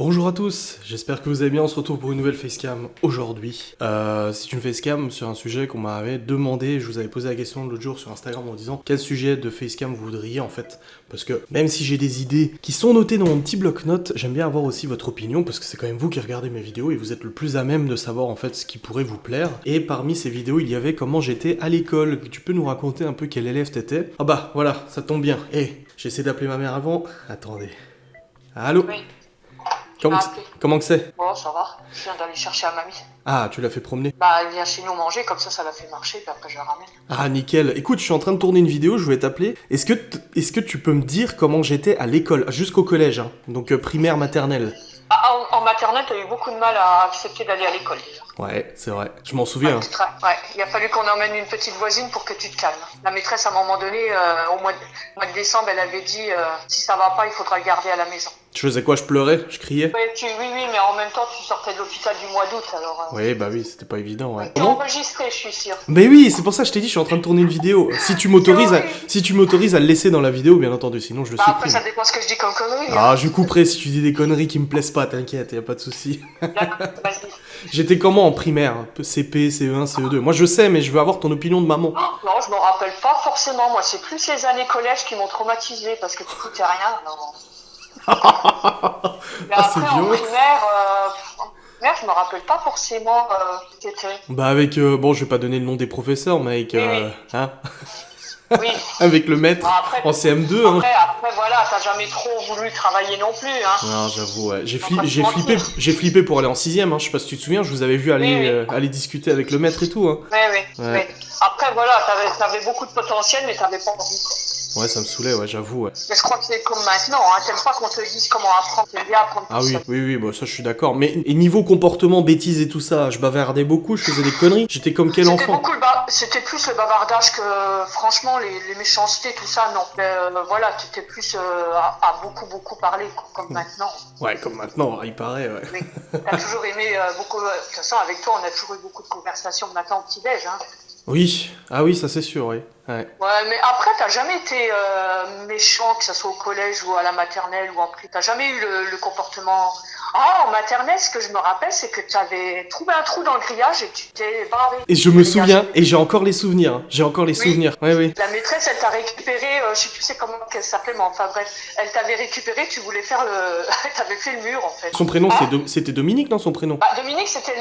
Bonjour à tous, j'espère que vous allez bien, on se retrouve pour une nouvelle facecam aujourd'hui. C'est une facecam sur un sujet qu'on m'avait demandé, je vous avais posé la question l'autre jour sur Instagram en disant quel sujet de facecam vous voudriez en fait. Parce que même si j'ai des idées qui sont notées dans mon petit bloc-notes, j'aime bien avoir aussi votre opinion parce que c'est quand même vous qui regardez mes vidéos et vous êtes le plus à même de savoir en fait ce qui pourrait vous plaire. Et parmi ces vidéos, il y avait comment j'étais à l'école. Tu peux nous raconter un peu quel élève t'étais? Ah bah voilà, ça tombe bien. J'ai essayé d'appeler ma mère avant. Attendez. Allô? Oui, Comment que c'est? bon, ça va. Je viens d'aller chercher à mamie. Ah, tu l'as fait promener? Bah, elle vient chez nous manger, comme ça la fait marcher, puis après je la ramène. Ah, nickel. Écoute, je suis en train de tourner une vidéo, je voulais t'appeler. Est-ce que tu peux me dire comment j'étais à l'école, jusqu'au collège, hein, donc primaire, maternelle? Ah, en maternelle, t'as eu beaucoup de mal à accepter d'aller à l'école, déjà. Ouais, c'est vrai. Je m'en souviens. Ouais, il a fallu qu'on emmène une petite voisine pour que tu te calmes. La maîtresse, à un moment donné, au mois de décembre, elle avait dit si ça va pas, il faudra le garder à la maison. Tu faisais quoi? Je pleurais? Je criais? Oui, mais en même temps, tu sortais de l'hôpital du mois d'août, alors... Oui, bah oui, c'était pas évident, ouais. Tu enregistré, je suis sûre. Mais oui, c'est pour ça que je t'ai dit, je suis en train de tourner une vidéo. Si tu m'autorises à le laisser dans la vidéo, bien entendu, sinon je le supprime. Après, ça dépend ce que je dis comme connerie. Ah, je couperai si tu dis des conneries qui me plaisent pas, t'inquiète, y a pas de souci. D'accord, vas-y. J'étais comment en primaire? CP, CE1, CE2. Moi je sais, mais je veux avoir ton opinion de maman. Non, je me rappelle pas forcément. Moi, c'est plus les années collège qui m'ont traumatisé parce que tu foutais rien. Non. Mais Ah, c'est après, en violent. primaire, je me rappelle pas forcément qui t'étais. Bah avec, bon je vais pas donner le nom des professeurs, mais avec, Oui. hein, Oui. avec le maître Bon, après, en CM2, hein. après, voilà, t'as jamais trop voulu travailler non plus, hein. Non, j'avoue, ouais. On va pas se mentir. J'ai flippé pour aller en 6ème, hein. Je sais pas si tu te souviens, je vous avais vu aller, Oui. aller discuter avec le maître et tout, hein. Oui. Ouais. Après, voilà, t'avais beaucoup de potentiel, mais t'avais pas envie, quoi. Ouais, ça me saoulait, ouais, j'avoue, ouais. Mais je crois que c'est comme maintenant, hein. T'aimes pas qu'on te dise comment apprendre, t'aimes bien apprendre Ah tout oui, seul. oui, bah ça je suis d'accord. Mais et niveau comportement, bêtises et tout ça, je bavardais beaucoup, je faisais des conneries. J'étais comme quel enfant? C'était plus le bavardage que, franchement, les méchancetés, tout ça, non. Mais voilà, t'étais plus à beaucoup parler, comme maintenant. Ouais, comme maintenant, il paraît, ouais. Oui. T'as toujours aimé beaucoup. De toute façon, avec toi, on a toujours eu beaucoup de conversations le matin au petit-déj, hein. Oui, ah oui, ça c'est sûr, oui. Ouais. Ouais, mais après, t'as jamais été méchant, que ce soit au collège ou à la maternelle ou en primaire. T'as jamais eu le comportement. Ah, en maternelle, ce que je me rappelle, c'est que tu avais trouvé un trou dans le grillage et tu t'es barré. Et je me souviens, et j'ai encore les souvenirs, hein. J'ai encore les souvenirs, ouais, oui. La maîtresse, elle t'a récupéré, je sais plus c'est comment qu'elle s'appelait, mais enfin bref, elle t'avait récupéré, tu voulais faire elle t'avait fait le mur en fait. Son prénom, c'était Dominique, non, son prénom? Bah, Dominique, c'était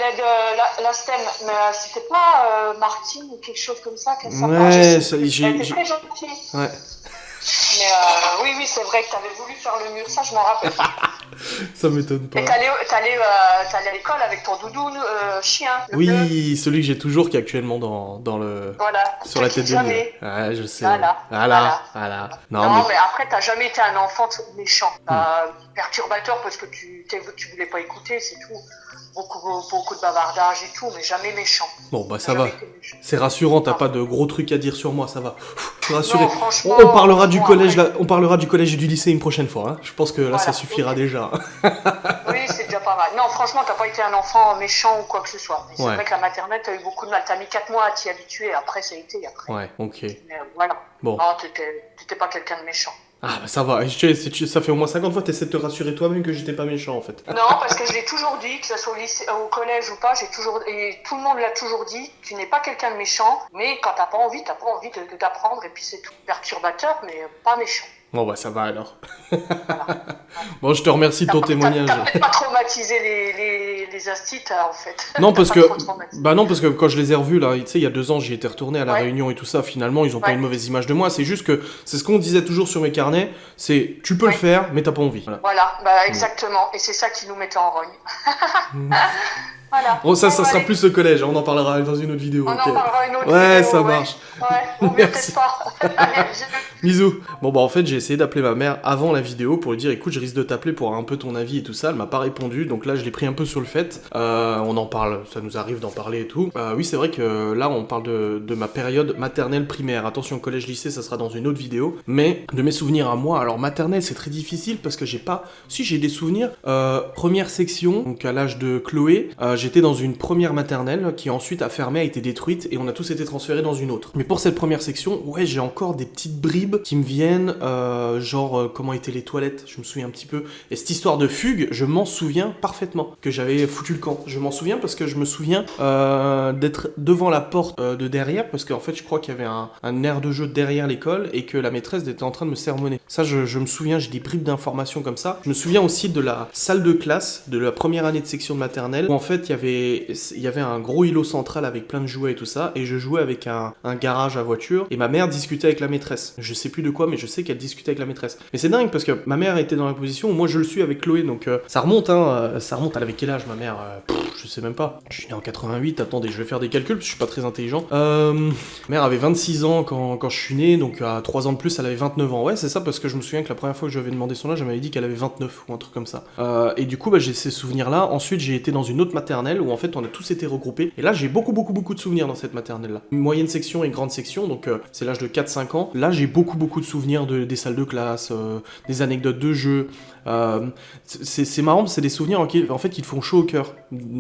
la STEM, mais c'était pas Martine ou quelque chose comme ça qu'elle s'appelait. Ouais, Elle ça, était très gentille. Ouais. Mais oui, c'est vrai que t'avais voulu faire le mur, ça je m'en rappelle. Ça m'étonne pas. Et t'allais à l'école avec ton doudou chien. Oui, celui que j'ai toujours, qui est actuellement dans le... Voilà. Sur la tête de jamais. lit. Ouais, je sais. Voilà. Non, mais après, t'as jamais été un enfant méchant. Perturbateur parce que tu voulais pas écouter, c'est tout. Beaucoup de bavardage et tout, mais jamais méchant. Bon, bah ça va. C'est rassurant, t'as pas de gros trucs à dire sur moi, ça va. Je suis rassuré. Non, franchement, On parlera du collège, après. là, on parlera du collège et du lycée une prochaine fois, hein. Je pense que là, ça Voilà. suffira déjà. Oui, c'est déjà pas mal. Non, franchement, t'as pas été un enfant méchant ou quoi que ce soit. Mais c'est Ouais. vrai que la maternelle, t'as eu beaucoup de mal. T'as mis 4 mois à t'y habituer, après, ça a été. Après. Ouais, ok. Mais voilà. Bon. Non, t'étais pas quelqu'un de méchant. Ah, bah ça va. Ça fait au moins 50 fois que t'essaies de te rassurer toi-même que j'étais pas méchant, en fait. Non, parce que je l'ai toujours dit, que ce soit au lycée, au collège ou pas, et tout le monde l'a toujours dit, tu n'es pas quelqu'un de méchant, mais quand t'as pas envie d'apprendre, et puis c'est tout. Perturbateur, mais pas méchant. Bon, bah ça va alors. Voilà. Bon, je te remercie de ton témoignage. T'as peut-être pas traumatisé les instituts, en fait. Non, parce T'as que, pas trop traumatisé. bah non, parce que quand je les ai revus là, tu sais, il y a 2 ans, j'y étais retourné à la Ouais. Réunion et tout ça. Finalement, ils ont pas Ouais. une mauvaise image de moi. C'est juste que c'est ce qu'on disait toujours sur mes carnets. C'est tu peux le faire, mais t'as pas envie. Voilà. Voilà, bah exactement. Et c'est ça qui nous mettait en rogne. Voilà. Bon, ça Bon, sera allez. plus le collège. On en parlera dans une autre vidéo. On Ok. en parlera une autre Ouais, vidéo, ça marche. Ouais, ou mieux Merci. peut-être pas. Allez, Bisous. Bon, bah en fait, j'ai essayé d'appeler ma mère avant la vidéo pour lui dire écoute, je risque de t'appeler pour avoir un peu ton avis et tout ça. Elle m'a pas répondu, donc là, je l'ai pris un peu sur le fait. On en parle, ça nous arrive d'en parler et tout. Oui, c'est vrai que là, on parle de ma période maternelle primaire. Attention, collège-lycée, ça sera dans une autre vidéo. Mais de mes souvenirs à moi, alors maternelle, c'est très difficile parce que j'ai pas. Si, j'ai des souvenirs. Première section, donc à l'âge de Chloé, j'étais dans une première maternelle qui ensuite a fermé, a été détruite et on a tous été transférés dans une autre. Mais pour cette première section, ouais, j'ai encore des petites bribes qui me viennent, comment étaient les toilettes, je me souviens un petit peu. Et cette histoire de fugue, je m'en souviens parfaitement, que j'avais foutu le camp. Je m'en souviens parce que je me souviens d'être devant la porte de derrière, parce qu'en fait je crois qu'il y avait un aire de jeu derrière l'école et que la maîtresse était en train de me sermonner. Ça, je me souviens, j'ai des bribes d'informations comme ça. Je me souviens aussi de la salle de classe de la première année de section de maternelle où en fait il y avait un gros îlot central avec plein de jouets et tout ça, et je jouais avec un garage à voiture et ma mère discutait avec la maîtresse. Je sais plus de quoi, mais je sais qu'elle discutait avec la maîtresse. Mais c'est dingue parce que ma mère était dans la position où moi je le suis avec Chloé, donc ça remonte, elle avait quel âge ma mère, je sais même pas. Je suis né en 88, attendez, je vais faire des calculs parce que je suis pas très intelligent. Ma mère avait 26 ans quand je suis né, donc à 3 ans de plus elle avait 29 ans. Ouais, c'est ça, parce que je me souviens que la première fois que je lui avais demandé son âge, elle m'avait dit qu'elle avait 29 ou un truc comme ça. Et du coup, j'ai ces souvenirs-là. Ensuite, j'ai été dans une autre maternelle où en fait on a tous été regroupés. Et là, j'ai beaucoup de souvenirs dans cette maternelle-là. Moyenne section et grande section, donc c'est l'âge de 4-5 ans. Là, j'ai beaucoup de souvenirs des salles de classe, des anecdotes de jeux. C'est marrant, c'est des souvenirs en fait qui te font chaud au cœur.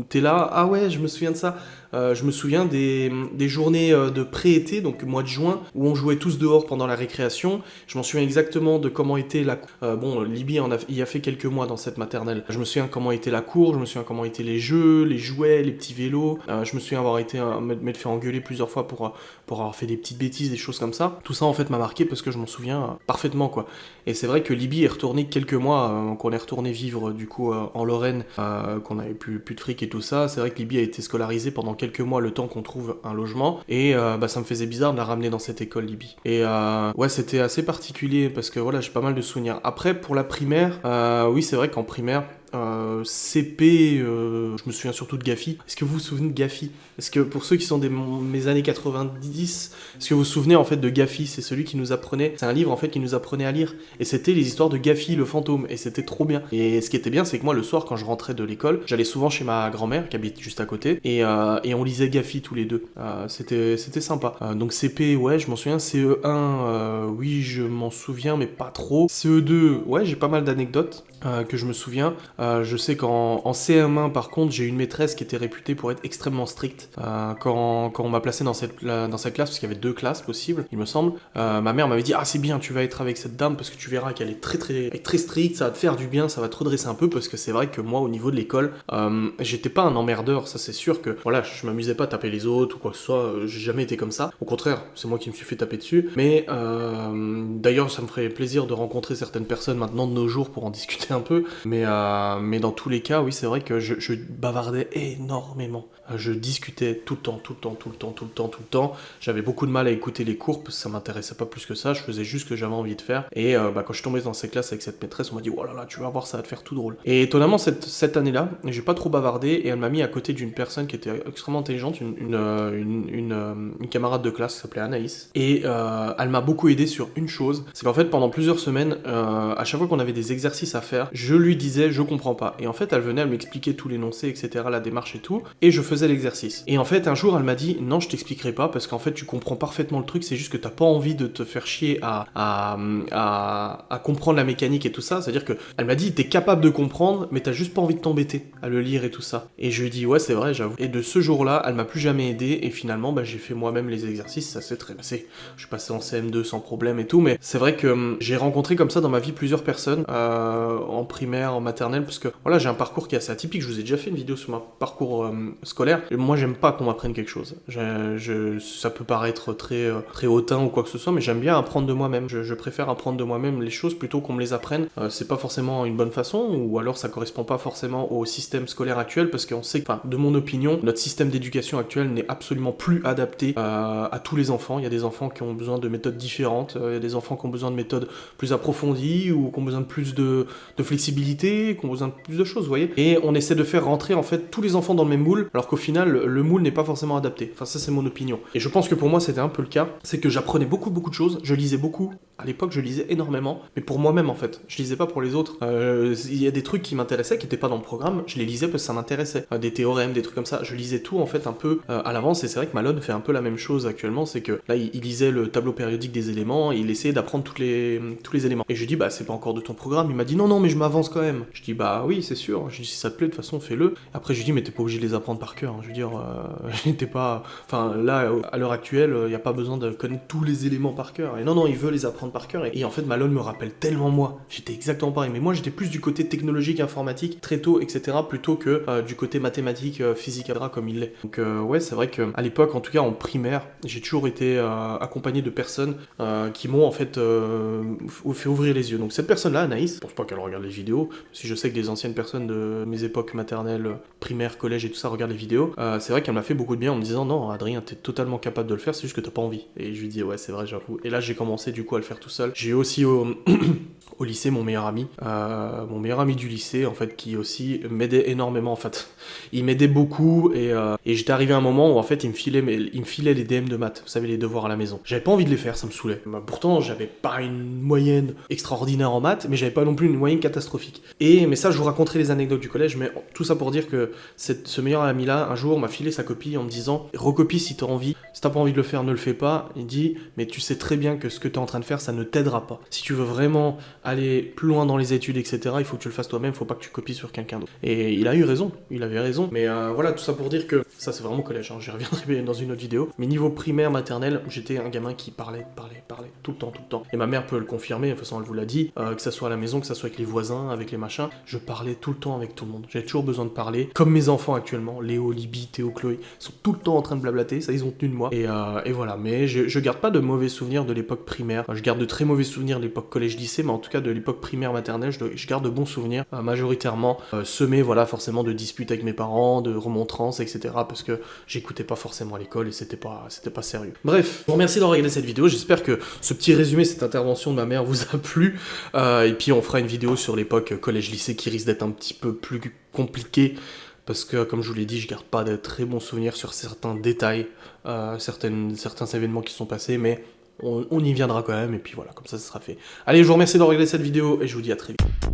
T'es là, ah ouais, je me souviens de ça. Je me souviens des journées de pré-été, donc mois de juin, où on jouait tous dehors pendant la récréation. Je m'en souviens exactement de comment était la... Libye y a fait quelques mois dans cette maternelle. Je me souviens comment était la cour, je me souviens comment étaient les jeux, les jouets, les petits vélos. Je me souviens avoir été m'être fait engueuler plusieurs fois pour avoir fait des petites bêtises, des choses comme ça. Tout ça en fait m'a marqué parce que je m'en souviens parfaitement, quoi. Et c'est vrai que Libye est retourné quelques mois, qu'on est retourné vivre du coup en Lorraine, qu'on avait plus de fric et tout ça. C'est vrai que Libye a été scolarisée pendant quelques mois le temps qu'on trouve un logement, et ça me faisait bizarre de la ramener dans cette école Libye. Et ouais, c'était assez particulier parce que voilà, j'ai pas mal de souvenirs. Après, pour la primaire, oui, c'est vrai qu'en primaire, CP, je me souviens surtout de Gafi. Est-ce que vous vous souvenez de Gafi? Est-ce que pour ceux qui sont mes années 90, est-ce que vous vous souvenez en fait de Gafi? C'est celui qui nous apprenait, c'est un livre en fait qui nous apprenait à lire, et c'était les histoires de Gafi le fantôme, et c'était trop bien. Et ce qui était bien, c'est que moi le soir quand je rentrais de l'école, j'allais souvent chez ma grand-mère qui habite juste à côté, et on lisait Gafi tous les deux. C'était sympa. Donc CP, ouais, je m'en souviens. CE1, oui, je m'en souviens, mais pas trop. CE2, ouais, j'ai pas mal d'anecdotes que je me souviens. Je sais qu'en CM1, par contre, j'ai une maîtresse qui était réputée pour être extrêmement stricte. Quand on m'a placé dans sa classe, parce qu'il y avait 2 classes possibles, il me semble, ma mère m'avait dit « Ah, c'est bien, tu vas être avec cette dame, parce que tu verras qu'elle est très stricte, ça va te faire du bien, ça va te redresser un peu, parce que c'est vrai que moi, au niveau de l'école, j'étais pas un emmerdeur, ça c'est sûr que, voilà, je m'amusais pas à taper les autres ou quoi que ce soit, j'ai jamais été comme ça. Au contraire, c'est moi qui me suis fait taper dessus. Mais d'ailleurs, ça me ferait plaisir de rencontrer certaines personnes maintenant de nos jours pour en discuter un peu, mais dans tous les cas, oui, c'est vrai que je bavardais énormément. Je discutais tout le temps. J'avais beaucoup de mal à écouter les cours parce que ça m'intéressait pas plus que ça. Je faisais juste ce que j'avais envie de faire. Et quand je suis tombé dans cette classe avec cette maîtresse, on m'a dit oh là là, tu vas voir, ça va te faire tout drôle. Et étonnamment, cette année-là, j'ai pas trop bavardé et elle m'a mis à côté d'une personne qui était extrêmement intelligente, une camarade de classe qui s'appelait Anaïs. Et elle m'a beaucoup aidé sur une chose, c'est qu'en fait pendant plusieurs semaines, à chaque fois qu'on avait des exercices à faire, je lui disais je comprends pas. Et en fait elle venait, elle m'expliquait tout l'énoncé, etc., la démarche et tout, et je faisais l'exercice. Et en fait un jour elle m'a dit non, je t'expliquerai pas parce qu'en fait tu comprends parfaitement le truc, c'est juste que t'as pas envie de te faire chier à comprendre la mécanique et tout ça. C'est-à-dire que elle m'a dit t'es capable de comprendre mais t'as juste pas envie de t'embêter à le lire et tout ça. Et je lui ai dit ouais c'est vrai, j'avoue. Et de ce jour-là elle m'a plus jamais aidé et finalement j'ai fait moi-même les exercices, ça s'est très passé. Je suis passé en CM2 sans problème et tout, mais c'est vrai que j'ai rencontré comme ça dans ma vie plusieurs personnes en primaire, en maternelle, parce que voilà, j'ai un parcours qui est assez atypique. Je vous ai déjà fait une vidéo sur mon parcours scolaire. Et moi, j'aime pas qu'on m'apprenne quelque chose. Ça peut paraître très hautain ou quoi que ce soit, mais j'aime bien apprendre de moi-même. Je préfère apprendre de moi-même les choses plutôt qu'on me les apprenne. C'est pas forcément une bonne façon, ou alors ça correspond pas forcément au système scolaire actuel, parce qu'on sait que, de mon opinion, notre système d'éducation actuel n'est absolument plus adapté à tous les enfants. Il y a des enfants qui ont besoin de méthodes différentes, il y a des enfants qui ont besoin de méthodes plus approfondies, ou qui ont besoin de plus de flexibilité, qui ont besoin de plus de choses, vous voyez. Et on essaie de faire rentrer en fait tous les enfants dans le même moule, alors qu'au final le moule n'est pas forcément adapté. Enfin ça c'est mon opinion. Et je pense que pour moi c'était un peu le cas, c'est que j'apprenais beaucoup de choses, je lisais beaucoup. À l'époque je lisais énormément, mais pour moi-même en fait. Je lisais pas pour les autres. Il y a des trucs qui m'intéressaient, qui étaient pas dans le programme, je les lisais parce que ça m'intéressait. Des théorèmes, des trucs comme ça. Je lisais tout en fait un peu à l'avance, et c'est vrai que Malone fait un peu la même chose actuellement, c'est que là il lisait le tableau périodique des éléments, et il essayait d'apprendre tous les éléments. Et je lui dis bah c'est pas encore de ton programme. Il m'a dit non mais mais je m'avance quand même. Je dis bah oui c'est sûr, je dis si ça te plaît de toute façon fais-le. Après je lui dis mais t'es pas obligé de les apprendre par cœur, hein. Je veux dire, j'étais pas... Enfin là à l'heure actuelle, il n'y a pas besoin de connaître tous les éléments par cœur. Et non, il veut les apprendre par cœur. Et en fait Malone me rappelle tellement moi, j'étais exactement pareil. Mais moi j'étais plus du côté technologique, informatique, très tôt, etc. plutôt que du côté mathématique, physique, comme il l'est. Donc ouais c'est vrai qu'à l'époque, en tout cas en primaire, j'ai toujours été accompagné de personnes qui m'ont en fait fait ouvrir les yeux. Donc cette personne-là, Anaïs, je pense pas qu'elle regarde les vidéos, si je sais que des anciennes personnes de mes époques maternelles, primaire, collège et tout ça regardent les vidéos, c'est vrai qu'elle m'a fait beaucoup de bien en me disant non Adrien t'es totalement capable de le faire, c'est juste que t'as pas envie. Et je lui dis ouais c'est vrai j'avoue. Et là j'ai commencé du coup à le faire tout seul. J'ai aussi au lycée mon meilleur ami du lycée en fait qui aussi m'aidait énormément en fait. Il m'aidait beaucoup et j'étais arrivé à un moment où en fait il me filait les DM de maths, vous savez les devoirs à la maison. J'avais pas envie de les faire, ça me saoulait. Pourtant j'avais pas une moyenne extraordinaire en maths, mais j'avais pas non plus une moyenne catastrophique. Mais ça je vous raconterai les anecdotes du collège, mais tout ça pour dire que ce meilleur ami là un jour m'a filé sa copie en me disant recopie si t'as envie, si t'as pas envie de le faire ne le fais pas. Il dit mais tu sais très bien que ce que t'es en train de faire ça ne t'aidera pas. Si tu veux vraiment aller plus loin dans les études etc, il faut que tu le fasses toi-même, faut pas que tu copies sur quelqu'un d'autre. Et il a eu raison, il avait raison. Mais voilà, tout ça pour dire que ça c'est vraiment collège, hein, j'y reviendrai dans une autre vidéo. Mais niveau primaire, maternelle, j'étais un gamin qui parlait tout le temps. Et ma mère peut le confirmer, de toute façon elle vous l'a dit, que ça soit à la maison, que ça soit avec les voisins, avec les machins, je parlais tout le temps avec tout le monde. J'avais toujours besoin de parler, comme mes enfants actuellement, Léo, Libby, Théo, Chloé, ils sont tout le temps en train de blablater, ça ils ont tenu de moi. Et voilà, mais je garde pas de mauvais souvenirs de l'époque primaire, je garde de très mauvais souvenirs de l'époque collège-lycée, mais en tout cas de l'époque primaire, maternelle, je garde de bons souvenirs, majoritairement, semés voilà, forcément de disputes avec mes parents, de remontrances, etc. parce que j'écoutais pas forcément à l'école et c'était pas sérieux. Bref, je vous remercie d'avoir regardé cette vidéo, j'espère que ce petit résumé, cette intervention de ma mère vous a plu, et puis on fera une vidéo sur l'époque collège-lycée qui risque d'être un petit peu plus compliquée, parce que, comme je vous l'ai dit, je garde pas de très bons souvenirs sur certains détails, certains événements qui sont passés, mais on y viendra quand même, et puis voilà, comme ça sera fait. Allez, je vous remercie d'avoir regardé cette vidéo, et je vous dis à très vite.